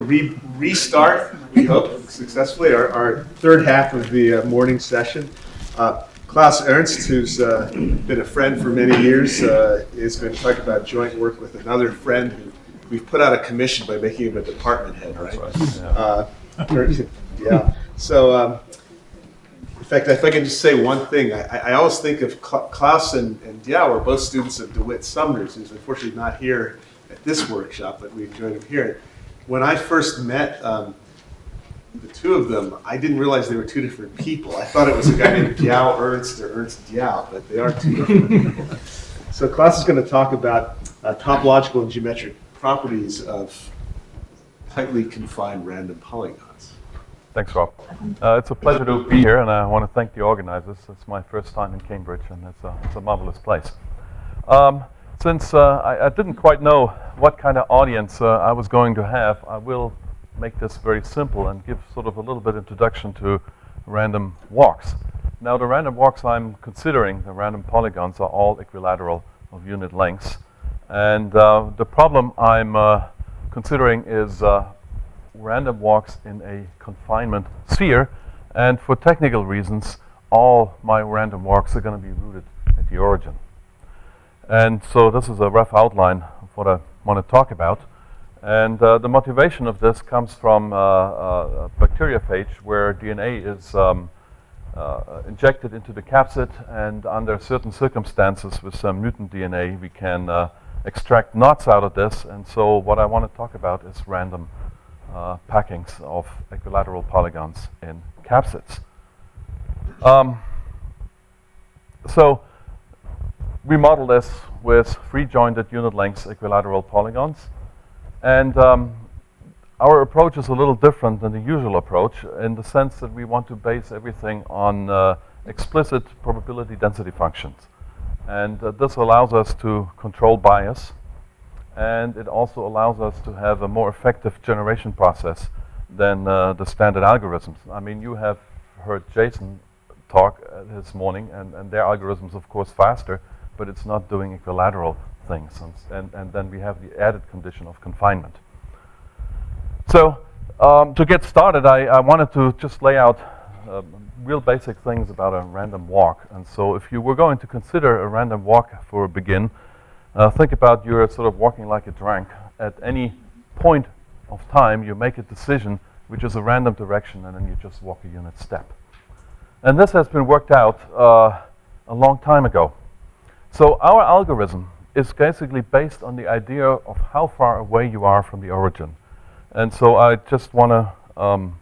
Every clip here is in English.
restart, we hope, successfully, our third half of the morning session. Claus Ernst, who's been a friend for many years, is going to talk about joint work with another friend who we've put out a commission by making him a department head, right? Yeah. So, in fact, if I can just say one thing, I always think of Claus and Diao are both students of DeWitt Sumner's, who's unfortunately not here at this workshop, but we enjoyed him here. When I first met the two of them, I didn't realize they were two different people. I thought it was a guy named Diao Ernst or Ernst Diao, but they are two different people. So Claus is going to talk about topological and geometric properties of tightly confined random polygons. Thanks, Rob. It's a pleasure to be here, and I want to thank the organizers. It's my first time in Cambridge, and it's a marvelous place. Since I didn't quite know what kind of audience I was going to have, I will make this very simple and give sort of a little bit introduction to random walks. Now, the random walks I'm considering, the random polygons, are all equilateral of unit lengths. And the problem I'm considering is random walks in a confinement sphere. And for technical reasons, all my random walks are going to be rooted at the origin. And so this is a rough outline of what I want to talk about. And the motivation of this comes from a bacteriophage where DNA is injected into the capsid, and under certain circumstances with some mutant DNA we can extract knots out of this. And so what I want to talk about is random packings of equilateral polygons in capsids. So we model this with free jointed unit length equilateral polygons. And our approach is a little different than the usual approach in the sense that we want to base everything on explicit probability density functions. And this allows us to control bias, and it also allows us to have a more effective generation process than the standard algorithms. I mean, you have heard Jason talk this morning, and their algorithms, of course, faster, but it's not doing equilateral things, and then we have the added condition of confinement. So to get started, I wanted to just lay out real basic things about a random walk. And so if you were going to consider a random walk for a begin, think about you're sort of walking like a drunk. At any point of time, you make a decision which is a random direction, and then you just walk a unit step. And this has been worked out a long time ago. So our algorithm is basically based on the idea of how far away you are from the origin. And so I just want to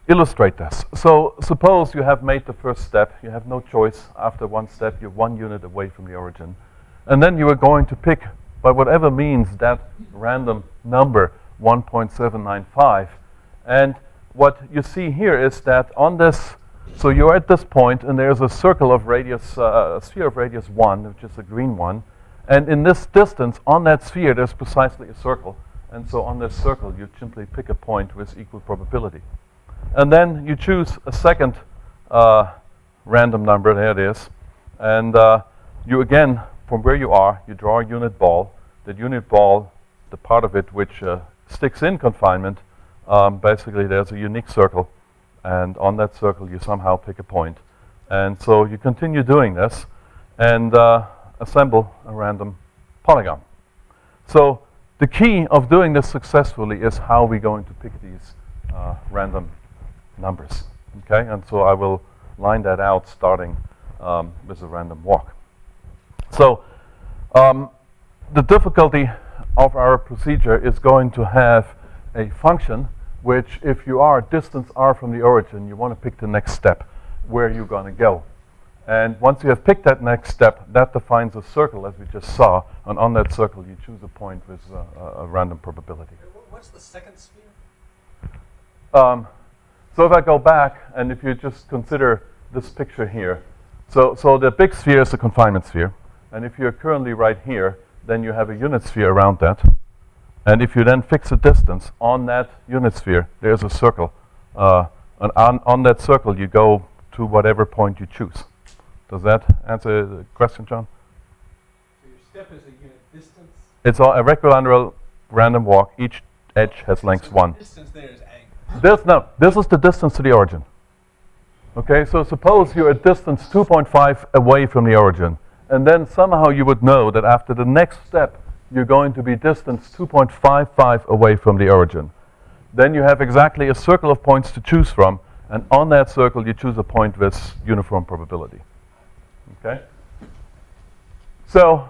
illustrate this. So suppose you have made the first step. You have no choice. After one step, you're 1 unit away from the origin. And then you are going to pick, by whatever means, that random number, 1.795. And what you see here is that on this, so you're at this point, and there's a circle of radius, a sphere of radius 1, which is a green one. And in this distance, on that sphere, there's precisely a circle. And so on this circle, you simply pick a point with equal probability. And then you choose a second random number, there it is. And you again, from where you are, you draw a unit ball. That unit ball, the part of it which sticks in confinement, basically there's a unique circle. And on that circle, you somehow pick a point. And so you continue doing this and assemble a random polygon. So the key of doing this successfully is how we're going to pick these random numbers. Okay, and so I will line that out starting with a random walk. So the difficulty of our procedure is going to have a function which, if you are distance r from the origin, you want to pick the next step where you're going to go. And once you have picked that next step, that defines a circle, as we just saw. And on that circle, you choose a point with a random probability. What's the second sphere? So if I go back, and if you just consider this picture here, so the big sphere is the confinement sphere. And if you're currently right here, then you have a unit sphere around that. And if you then fix a distance on that unit sphere, there's a circle. And on that circle, you go to whatever point you choose. Does that answer the question, John? So your step is a unit distance? It's a rectangular random walk. Each edge has length 1. Distance there is angle. This is the distance to the origin. Okay, so suppose you're at distance 2.5 away from the origin, and then somehow you would know that after the next step, you're going to be distance 2.55 away from the origin. Then you have exactly a circle of points to choose from, and on that circle you choose a point with uniform probability. Okay? So,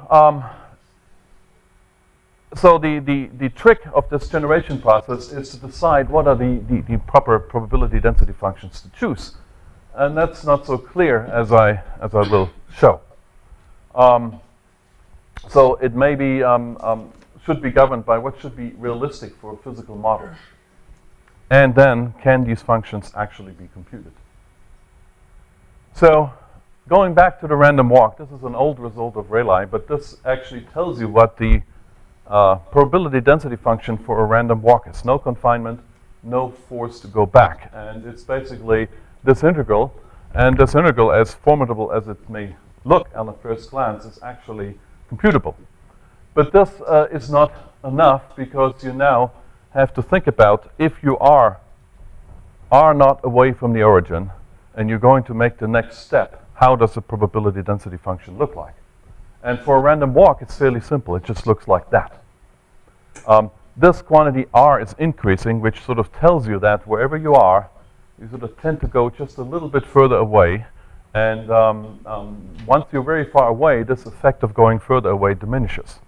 the trick of this generation process is to decide what are the proper probability density functions to choose. And that's not so clear as I will show. So it may be, should be governed by what should be realistic for a physical model. And then, can these functions actually be computed? So, going back to the random walk, this is an old result of Rayleigh, but this actually tells you what the probability density function for a random walk is. No confinement, no force to go back. And it's basically this integral, and this integral, as formidable as it may look on a first glance, is actually computable. But this is not enough, because you now have to think about if you are not away from the origin and you're going to make the next step, how does the probability density function look like? And for a random walk, it's fairly simple. It just looks like that. This quantity r is increasing, which sort of tells you that wherever you are, you sort of tend to go just a little bit further away. And once you're very far away, this effect of going further away diminishes.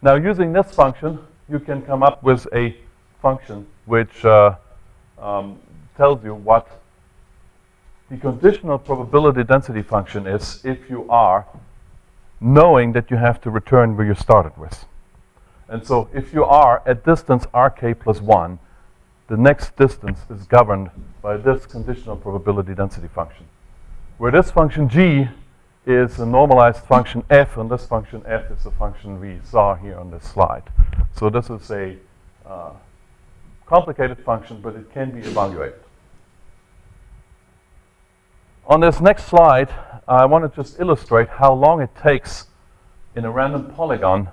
Now, using this function, you can come up with a function which tells you what the conditional probability density function is if you are knowing that you have to return where you started with. And so if you are at distance rk plus 1, the next distance is governed by this conditional probability density function, where this function g is a normalized function f, and this function f is the function we saw here on this slide. So this is a complicated function, but it can be evaluated. On this next slide, I want to just illustrate how long it takes in a random polygon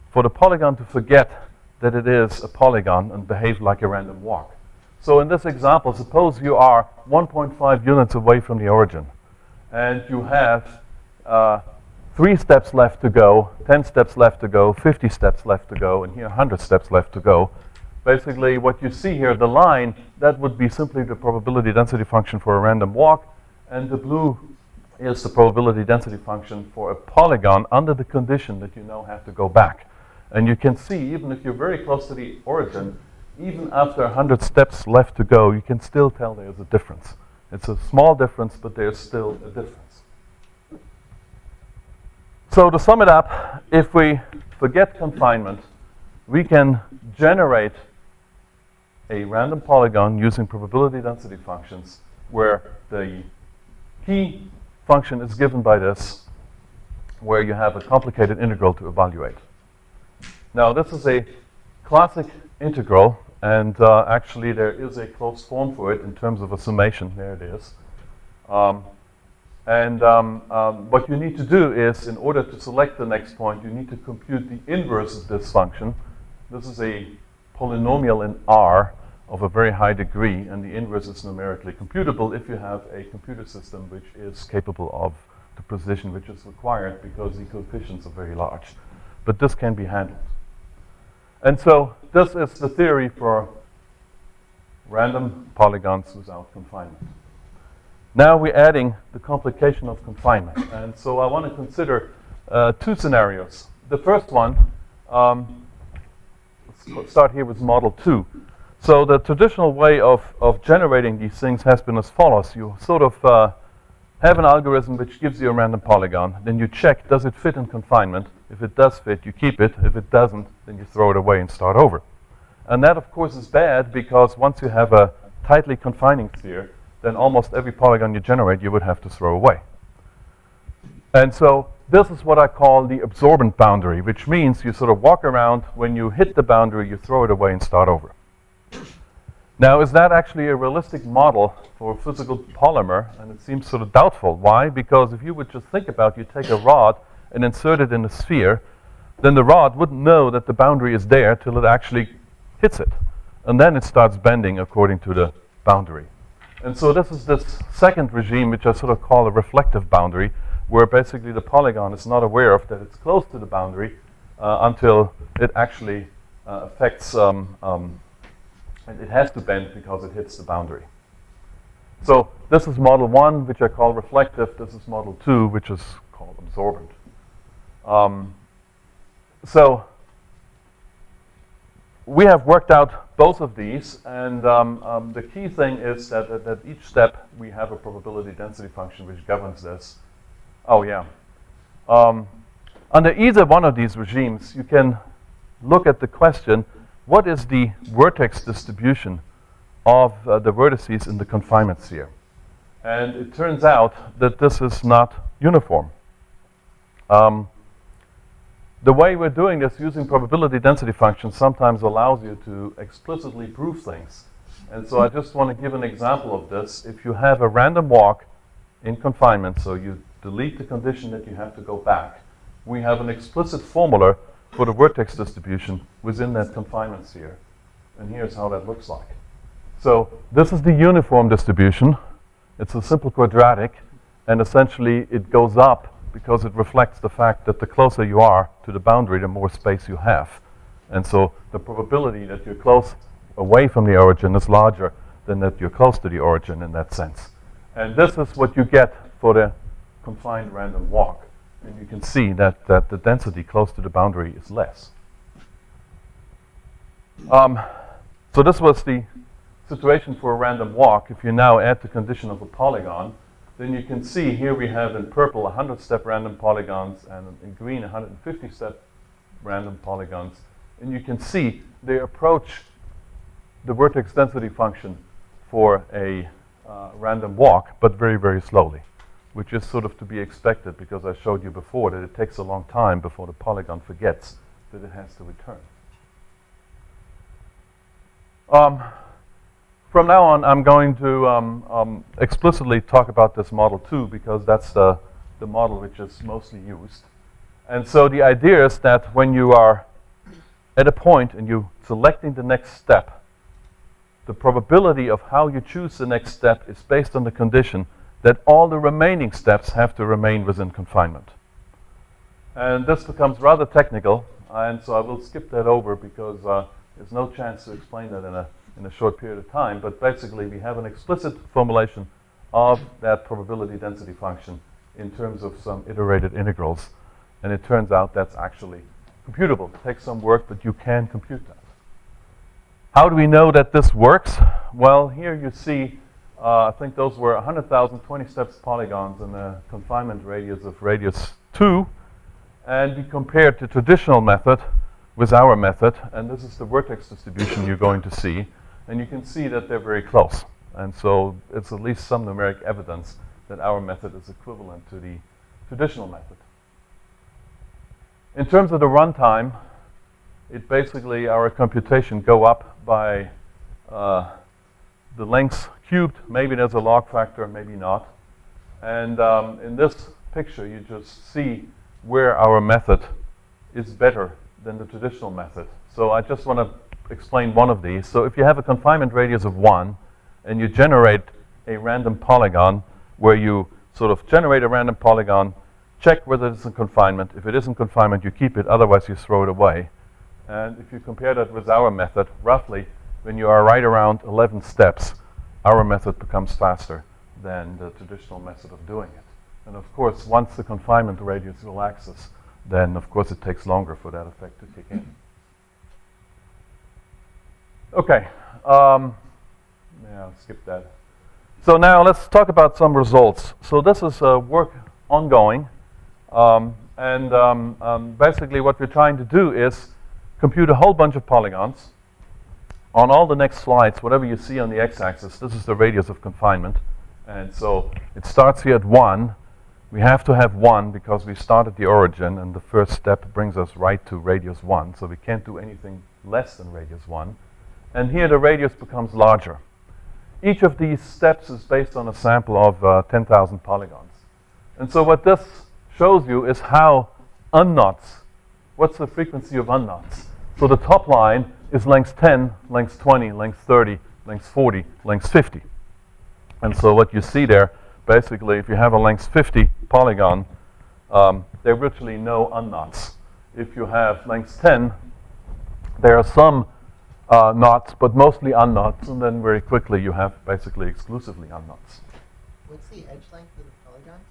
for the polygon to forget that it is a polygon and behave like a random walk. So in this example, suppose you are 1.5 units away from the origin, and you have 3 steps left to go, 10 steps left to go, 50 steps left to go, and here 100 steps left to go. Basically, what you see here, the line, that would be simply the probability density function for a random walk, and the blue is the probability density function for a polygon under the condition that you now have to go back. And you can see, even if you're very close to the origin, even after 100 steps left to go, you can still tell there's a difference. It's a small difference, but there's still a difference. So to sum it up, if we forget confinement, we can generate a random polygon using probability density functions where the key function is given by this, where you have a complicated integral to evaluate. Now, this is a classic integral, and actually there is a closed form for it in terms of a summation. There it is. What you need to do is, in order to select the next point, you need to compute the inverse of this function. This is a polynomial in R of a very high degree, and the inverse is numerically computable if you have a computer system which is capable of the precision which is required, because the coefficients are very large. But this can be handled. And so this is the theory for random polygons without confinement. Now we're adding the complication of confinement. And so I want to consider 2 scenarios. The first one, let's start here with model 2. So the traditional way of generating these things has been as follows. You sort of have an algorithm which gives you a random polygon. Then you check, does it fit in confinement? If it does fit, you keep it. If it doesn't, then you throw it away and start over. And that, of course, is bad, because once you have a tightly confining sphere, then almost every polygon you generate, you would have to throw away. And so this is what I call the absorbent boundary, which means you sort of walk around. When you hit the boundary, you throw it away and start over. Now, is that actually a realistic model for a physical polymer? And it seems sort of doubtful. Why? Because if you would just think about, you take a rod and insert it in a sphere, then the rod wouldn't know that the boundary is there till it actually hits it. And then it starts bending according to the boundary. And so this is this second regime, which I sort of call a reflective boundary, where basically the polygon is not aware of that it's close to the boundary until it actually affects, and it has to bend because it hits the boundary. So this is model 1, which I call reflective. This is model 2, which is called absorbent. So we have worked out both of these, and the key thing is that at each step we have a probability density function which governs this. Oh yeah. Under either one of these regimes, you can look at the question, what is the vertex distribution of the vertices in the confinement sphere? And it turns out that this is not uniform. The way we're doing this using probability density functions sometimes allows you to explicitly prove things. And so I just want to give an example of this. If you have a random walk in confinement, so you delete the condition that you have to go back, we have an explicit formula for the vertex distribution within that confinement sphere. And here's how that looks like. So this is the uniform distribution. It's a simple quadratic, and essentially it goes up because it reflects the fact that the closer you are to the boundary, the more space you have. And so the probability that you're close away from the origin is larger than that you're close to the origin in that sense. And this is what you get for the confined random walk. And you can see that the density close to the boundary is less. So this was the situation for a random walk. If you now add the condition of a polygon, then you can see here we have in purple 100-step random polygons, and in green 150-step random polygons. And you can see they approach the vertex density function for a random walk, but very, very slowly, which is sort of to be expected because I showed you before that it takes a long time before the polygon forgets that it has to return. From now on, I'm going to explicitly talk about this model 2 because that's the model which is mostly used. And so the idea is that when you are at a point and you're selecting the next step, the probability of how you choose the next step is based on the condition that all the remaining steps have to remain within confinement. And this becomes rather technical, and so I will skip that over because there's no chance to explain that in a short period of time. But basically, we have an explicit formulation of that probability density function in terms of some iterated integrals. And it turns out that's actually computable. It takes some work, but you can compute that. How do we know that this works? Well, here you see, I think those were 100,000 20 steps polygons in a confinement radius of radius 2. And we compared the traditional method with our method. And this is the vertex distribution you're going to see. And you can see that they're very close. And so it's at least some numeric evidence that our method is equivalent to the traditional method. In terms of the runtime, it basically, our computation go up by the lengths cubed. Maybe there's a log factor, maybe not. And in this picture, you just see where our method is better than the traditional method. So I just want to explain one of these. So if you have a confinement radius of 1 and you generate a random polygon where you sort of generate a random polygon, check whether it's in confinement. If it is in confinement, you keep it, otherwise you throw it away. And if you compare that with our method, roughly when you are right around 11 steps, our method becomes faster than the traditional method of doing it. And of course, once the confinement radius relaxes, then of course it takes longer for that effect to kick in. Okay, yeah, I'll skip that. So now let's talk about some results. So this is work ongoing, and basically what we're trying to do is compute a whole bunch of polygons. On all the next slides, whatever you see on the x-axis, this is the radius of confinement. And so it starts here at 1. We have to have 1 because we start at the origin, and the first step brings us right to radius 1. So we can't do anything less than radius 1. And here the radius becomes larger. Each of these steps is based on a sample of 10,000 polygons. And so what this shows you is how unknots, what's the frequency of unknots? So the top line is length 10, length 20, length 30, length 40, length 50. And so what you see there, basically, if you have a length 50 polygon, there are virtually no unknots. If you have length 10, there are some knots, but mostly unknots, and then very quickly you have basically exclusively unknots. What's the edge length of the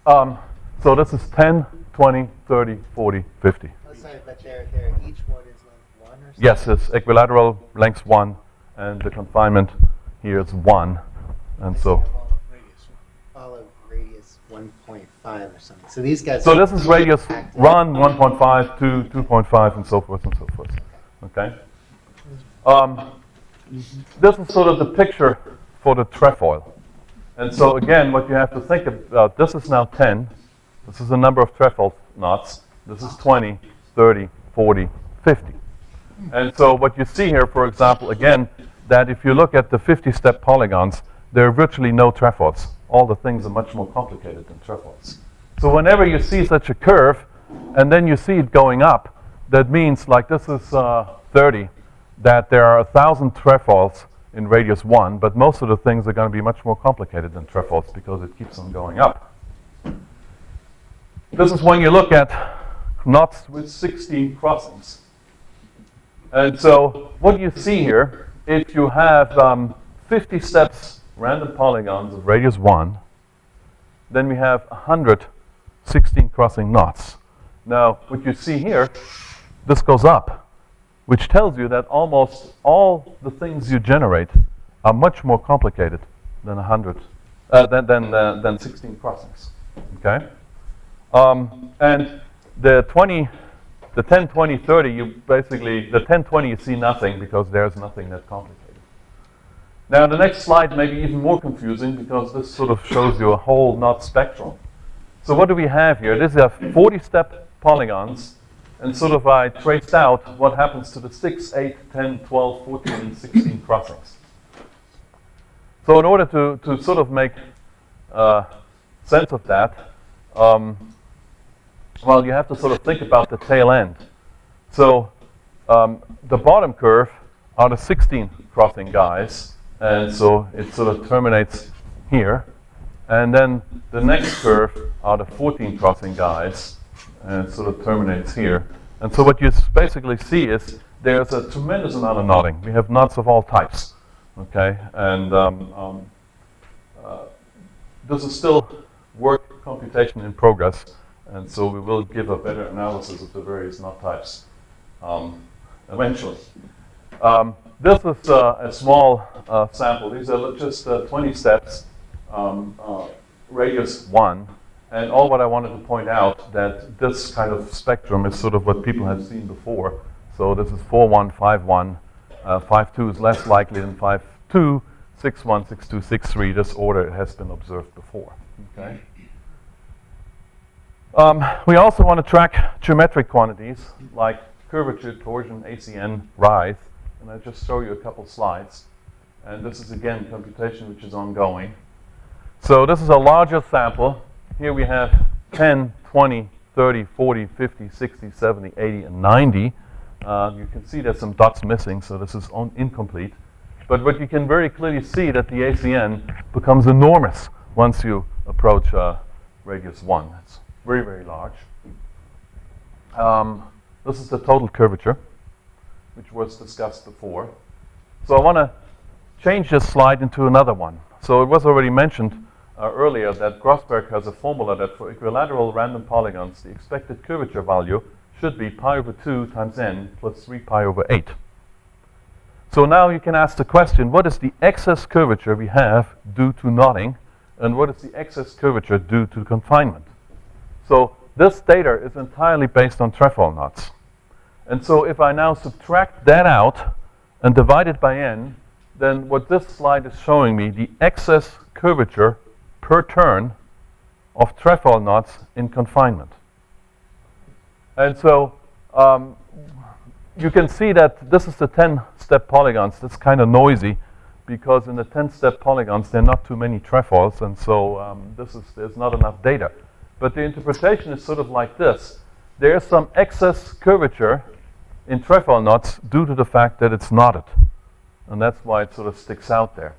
polygon? So this is 10, 20, 30, 40, 50. Oh, sorry, but they're each one is length 1 or something? Yes, it's equilateral length 1, and the confinement here is 1. And so All of radius 1.5 or something. So these guys. so this is radius 1, 1.5, 2, 2.5, and so forth and so forth. Okay? This is sort of the picture for the trefoil. And so again, what you have to think about, this is now 10. This is the number of trefoil knots. This is 20, 30, 40, 50. And so what you see here, for example, again, that if you look at the 50-step polygons, there are virtually no trefoils. All the things are much more complicated than trefoils. So whenever you see such a curve, and then you see it going up, that means, like this is 30, that there are 1,000 trefoils in radius 1, but most of the things are going to be much more complicated than trefoils because it keeps on going up. This is when you look at knots with 16 crossings. And so what you see here, if you have 50 steps random polygons of radius 1, then we have 100 16 crossing knots. Now, what you see here, this goes up, which tells you that almost all the things you generate are much more complicated than 100, than 16 crossings. Okay? And the 10, 20, 30, you basically, the 10, 20 you see nothing because there's nothing that complicated. Now the next slide may be even more confusing because this sort of shows you a whole knot spectrum. So what do we have here? These are 40-step polygons, and sort of I traced out what happens to the 6, 8, 10, 12, 14, and 16 crossings. So in order to sort of make sense of that, well, you have to sort of think about the tail end. So the bottom curve are the 16 crossing guys, and so it sort of terminates here. And then the next curve are the 14 crossing guys, and it sort of terminates here. And so what you basically see is there's a tremendous amount of knotting. We have knots of all types, okay? And this is still work computation in progress, and so we will give a better analysis of the various knot types eventually. This is a small sample. These are just 20 steps, radius 1. And all what I wanted to point out that this kind of spectrum is sort of what people have seen before. So this is 4-1, 5-1. 5-2 is less likely than 5-2. 6-1, 6-2, 6-3. This order has been observed before. Okay. We also want to track geometric quantities like curvature, torsion, ACN, rise. And I'll just show you a couple slides. And this is, again, computation which is ongoing. So this is a larger sample. Here we have 10, 20, 30, 40, 50, 60, 70, 80, and 90. You can see there's some dots missing, so this is incomplete. But what you can very clearly see that the ACN becomes enormous once you approach radius 1. It's very, very large. This is the total curvature, which was discussed before. So I want to change this slide into another one. So it was already mentioned earlier that Grossberg has a formula that for equilateral random polygons, the expected curvature value should be pi over 2 times n plus 3 pi over 8. So now you can ask the question, what is the excess curvature we have due to knotting, and what is the excess curvature due to confinement? So this data is entirely based on trefoil knots. And so if I now subtract that out and divide it by n, then what this slide is showing me, the excess curvature per turn of trefoil knots in confinement. And so you can see that this is the 10-step polygons. That's kind of noisy because in the 10-step polygons there are not too many trefoils, and so there's not enough data. But the interpretation is sort of like this. There's some excess curvature in trefoil knots due to the fact that it's knotted. And that's why it sort of sticks out there.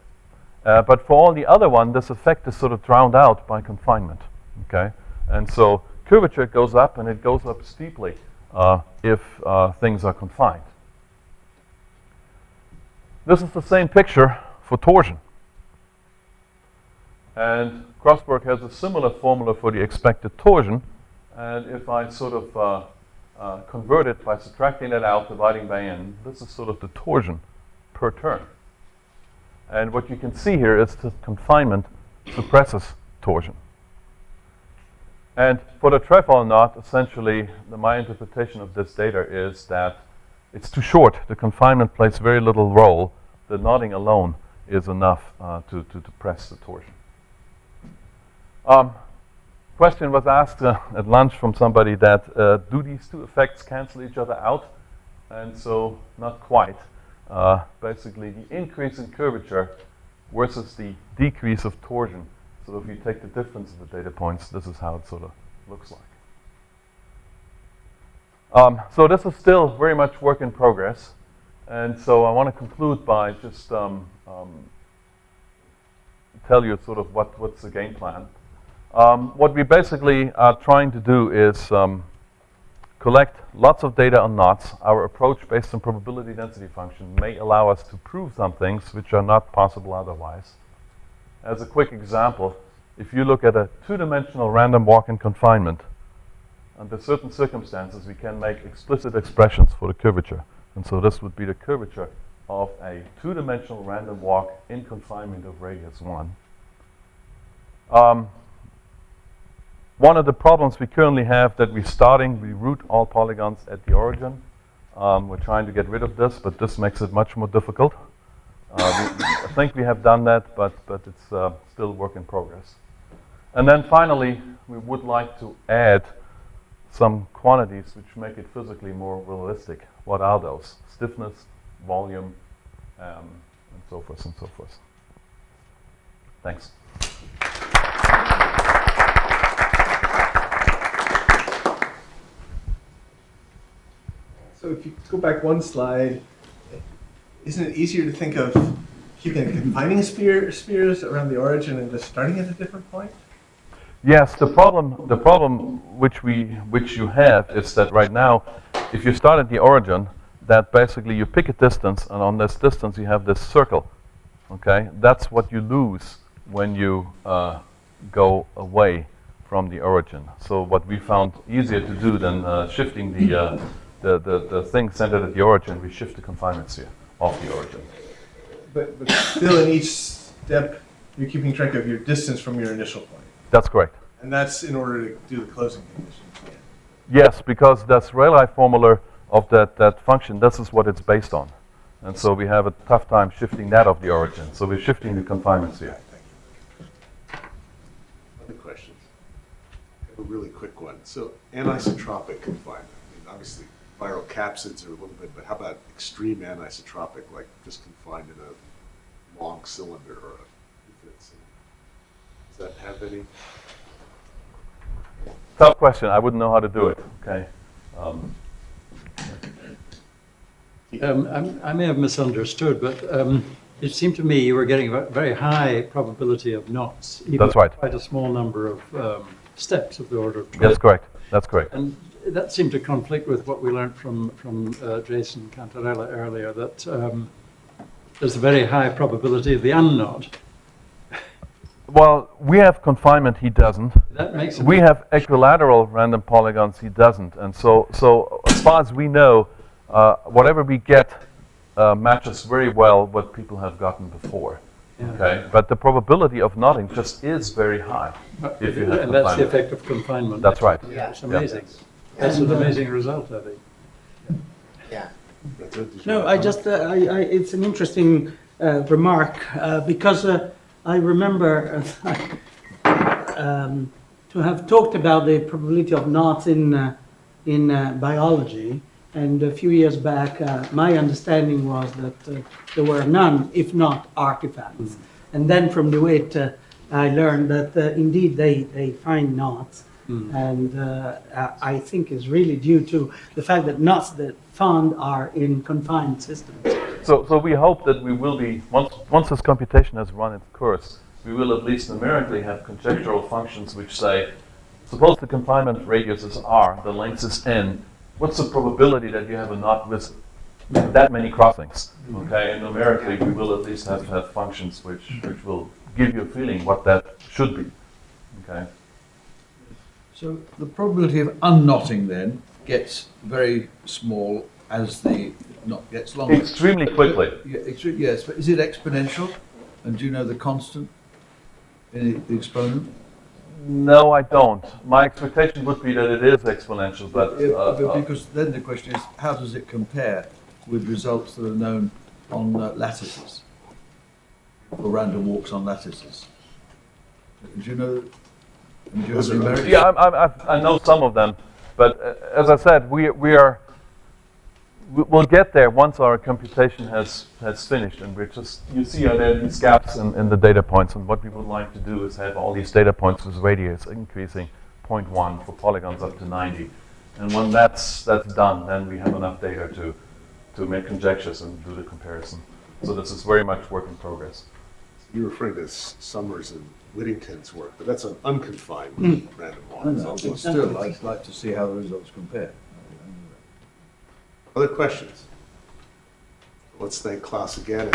But for all the other one, this effect is sort of drowned out by confinement. Okay? And so curvature goes up, and it goes up steeply if things are confined. This is the same picture for torsion. And Crossberg has a similar formula for the expected torsion. And if I sort of convert it by subtracting that out, dividing by n, this is sort of the torsion per turn. And what you can see here is that confinement suppresses torsion. And for the trefoil knot, essentially, my interpretation of this data is that it's too short. The confinement plays very little role. The knotting alone is enough to depress the torsion. Question was asked at lunch from somebody that do these two effects cancel each other out? And so not quite. Basically, the increase in curvature versus the decrease of torsion. So if you take the difference of the data points, this is how it sort of looks like. So this is still very much work in progress. And so I want to conclude by just tell you sort of what's the game plan. What we basically are trying to do is collect lots of data on knots. Our approach based on probability density function may allow us to prove some things which are not possible otherwise. As a quick example, if you look at a two-dimensional random walk in confinement, under certain circumstances we can make explicit expressions for the curvature. And so this would be the curvature of a two-dimensional random walk in confinement of radius 1. One of the problems we currently have that we root all polygons at the origin. We're trying to get rid of this, but this makes it much more difficult. I think we have done that, but it's still work in progress. And then finally, we would like to add some quantities which make it physically more realistic. What are those? Stiffness, volume, and so forth and so forth. Thanks. So if you go back one slide, isn't it easier to think of keeping confining spheres around the origin and just starting at a different point? Yes, the problem which you have is that right now, if you start at the origin, that basically you pick a distance, and on this distance you have this circle. Okay, that's what you lose when you go away from the origin. So what we found easier to do than shifting the thing centered at the origin, we shift the confinement sphere off the origin. But still, in each step, you're keeping track of your distance from your initial point. That's correct. And that's in order to do the closing conditions. Yes, because that's Rayleigh formula of that function. This is what it's based on. And so we have a tough time shifting that off the origin. So we're shifting the confinement sphere. Thank you. Other questions? I have a really quick one. So anisotropic confinement. I mean, obviously, viral capsids are a little bit, but how about extreme anisotropic, like just confined in a long cylinder or a infinite cylinder? Does that have any? Tough question. I wouldn't know how to do it. Okay. I may have misunderstood, but it seemed to me you were getting a very high probability of knots. Even That's right. Quite a small number of steps of the order of 12. That's correct. That's correct. And that seemed to conflict with what we learned from Jason Cantarella earlier, that there's a very high probability of the unknot. Well, we have confinement, he doesn't. That makes it We have equilateral random polygons, he doesn't. And so as far as we know, whatever we get matches very well what people have gotten before. Yeah. Okay, but the probability of knotting just is very high if you have and that's the confinement. effect of confinement. That's right. Yeah. It's amazing. That's an amazing result, I think. Yeah. No, I just, it's an interesting remark because I remember to have talked about the probability of knots in biology, and a few years back, my understanding was that there were none, if not artifacts. And then from DeWitt, I learned that indeed they find knots, And I think is really due to the fact that knots that found are in confined systems. So we hope that we will be, once this computation has run its course, we will at least numerically have conjectural functions which say, suppose the confinement radius is r, the length is n, what's the probability that you have a knot with that many crossings? Okay, and numerically we will at least have functions which will give you a feeling what that should be. Okay. So the probability of unknotting then gets very small as the knot gets longer. Extremely quickly. Yeah, yes, but is it exponential? And do you know the constant in the exponent? No, I don't. My expectation would be that it is exponential, but Because then the question is, how does it compare with results that are known on lattices, or random walks on lattices? Do you know? Do you have numerics? yeah, I know some of them, but as I said, we'll get there once our computation has finished, and we're just, you see there are these gaps in the data points, and what we would like to do is have all these data points with radius increasing 0.1 for polygons up to 90, and when that's done, then we have enough data to make conjectures and do the comparison. So this is very much work in progress. You're referring to Summers and Whittington's work, but that's an unconfined random walk. I know, but still, I'd like to see how the results compare. Other questions? Let's thank Claus again.